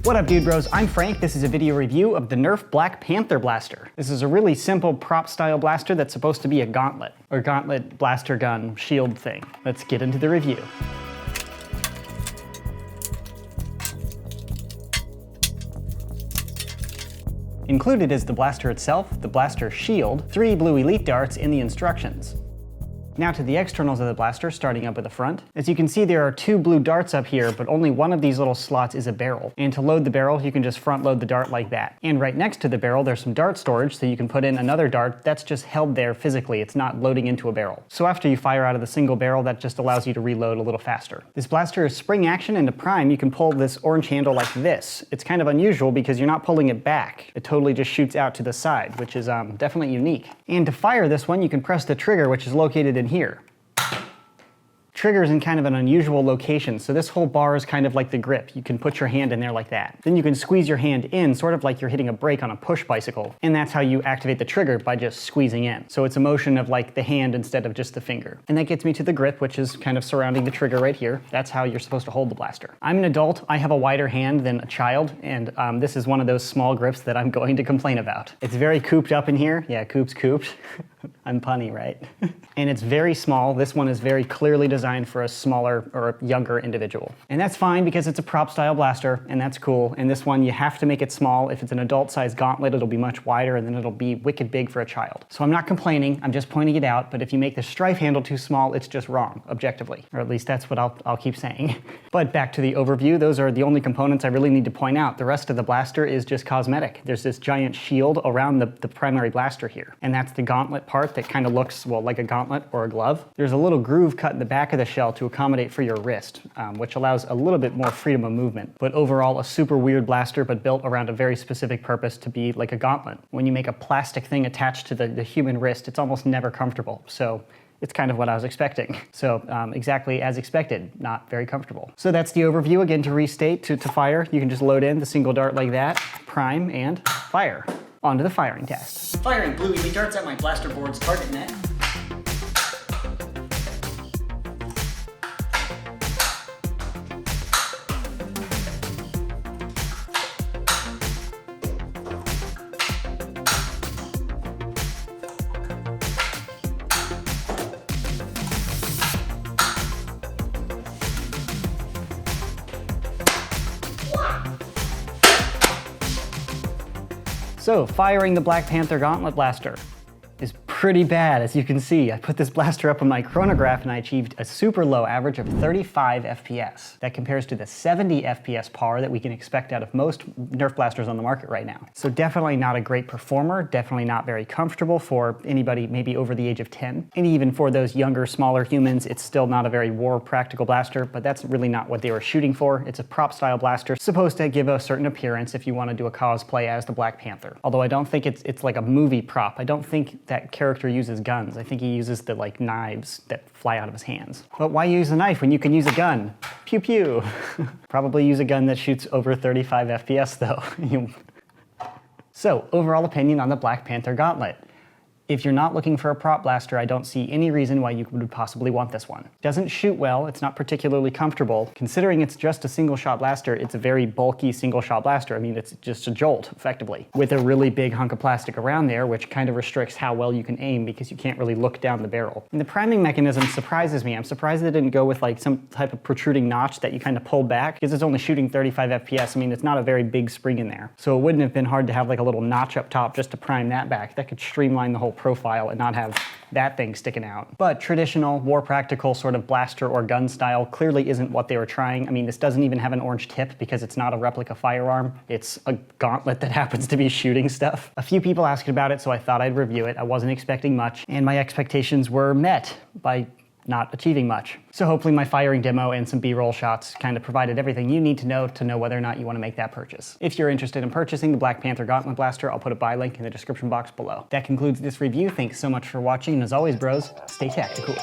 What up, dude bros? I'm Frank. This is a video review of the Nerf Black Panther blaster. This is a really simple prop style blaster that's supposed to be a gauntlet, or gauntlet blaster gun shield thing. Let's get into the review. Included is the blaster itself, the blaster shield, 3 blue elite darts, and the instructions. Now to the externals of the blaster, starting up at the front. As you can see, there are 2 blue darts up here, but only one of these little slots is a barrel. And to load the barrel, you can just front load the dart like that. And right next to the barrel, there's some dart storage, so you can put in another dart that's just held there physically. It's not loading into a barrel. So after you fire out of the single barrel, that just allows you to reload a little faster. This blaster is spring action, and to prime, you can pull this orange handle like this. It's kind of unusual because you're not pulling it back. It totally just shoots out to the side, which is definitely unique. And to fire this one, you can press the trigger, which is located in here. Trigger's in kind of an unusual location, so this whole bar is kind of like the grip. You can put your hand in there like that. Then you can squeeze your hand in, sort of like you're hitting a brake on a push bicycle, and that's how you activate the trigger, by just squeezing in. So it's a motion of like the hand instead of just the finger. And that gets me to the grip, which is kind of surrounding the trigger right here. That's how you're supposed to hold the blaster. I'm an adult, I have a wider hand than a child, and this is one of those small grips that I'm going to complain about. It's very cooped up in here. Yeah, coop's cooped. I'm punny, right? And it's very small. This one is very clearly designed for a smaller or a younger individual. And that's fine because it's a prop style blaster, and that's cool. And this one, you have to make it small. If it's an adult size gauntlet, it'll be much wider, and then it'll be wicked big for a child. So I'm not complaining, I'm just pointing it out, but if you make the strife handle too small, it's just wrong, objectively. Or at least that's what I'll keep saying. But back to the overview, those are the only components I really need to point out. The rest of the blaster is just cosmetic. There's this giant shield around the primary blaster here, and that's the gauntlet part that kind of looks, well, like a gauntlet or a glove. There's a little groove cut in the back of the shell to accommodate for your wrist, which allows a little bit more freedom of movement. But overall, a super weird blaster, but built around a very specific purpose to be like a gauntlet. When you make a plastic thing attached to the human wrist, it's almost never comfortable. So it's kind of what I was expecting. So exactly as expected, not very comfortable. So that's the overview. Again, to restate, to fire, you can just load in the single dart like that, prime, and fire. On to the firing test. Firing blue elite darts at my blaster board's target net. So, firing the Black Panther Gauntlet blaster is pretty bad, as you can see. I put this blaster up on my chronograph and I achieved a super low average of 35 FPS. That compares to the 70 FPS par that we can expect out of most Nerf blasters on the market right now. So definitely not a great performer, definitely not very comfortable for anybody maybe over the age of 10. And even for those younger, smaller humans, it's still not a very war practical blaster, but that's really not what they were shooting for. It's a prop style blaster, supposed to give a certain appearance if you want to do a cosplay as the Black Panther. Although I don't think it's like a movie prop. I don't think that character uses guns. I think he uses the like knives that fly out of his hands. But why use a knife when you can use a gun? Pew pew. Probably use a gun that shoots over 35 FPS though. So, overall opinion on the Black Panther Gauntlet. If you're not looking for a prop blaster, I don't see any reason why you would possibly want this one. It doesn't shoot well, it's not particularly comfortable. Considering it's just a single shot blaster, it's a very bulky single shot blaster. I mean, it's just a jolt, effectively, with a really big hunk of plastic around there, which kind of restricts how well you can aim because you can't really look down the barrel. And the priming mechanism surprises me. I'm surprised they didn't go with like some type of protruding notch that you kind of pull back, because it's only shooting 35 FPS. I mean, it's not a very big spring in there. So it wouldn't have been hard to have like a little notch up top just to prime that back. That could streamline the whole profile and not have that thing sticking out. But traditional, war practical sort of blaster or gun style clearly isn't what they were trying. I mean, this doesn't even have an orange tip because it's not a replica firearm. It's a gauntlet that happens to be shooting stuff. A few people asked about it, so I thought I'd review it. I wasn't expecting much, and my expectations were met by not achieving much. So hopefully my firing demo and some B-roll shots kind of provided everything you need to know whether or not you want to make that purchase. If you're interested in purchasing the Black Panther Gauntlet blaster, I'll put a buy link in the description box below. That concludes this review. Thanks so much for watching, and as always, bros, stay tactical.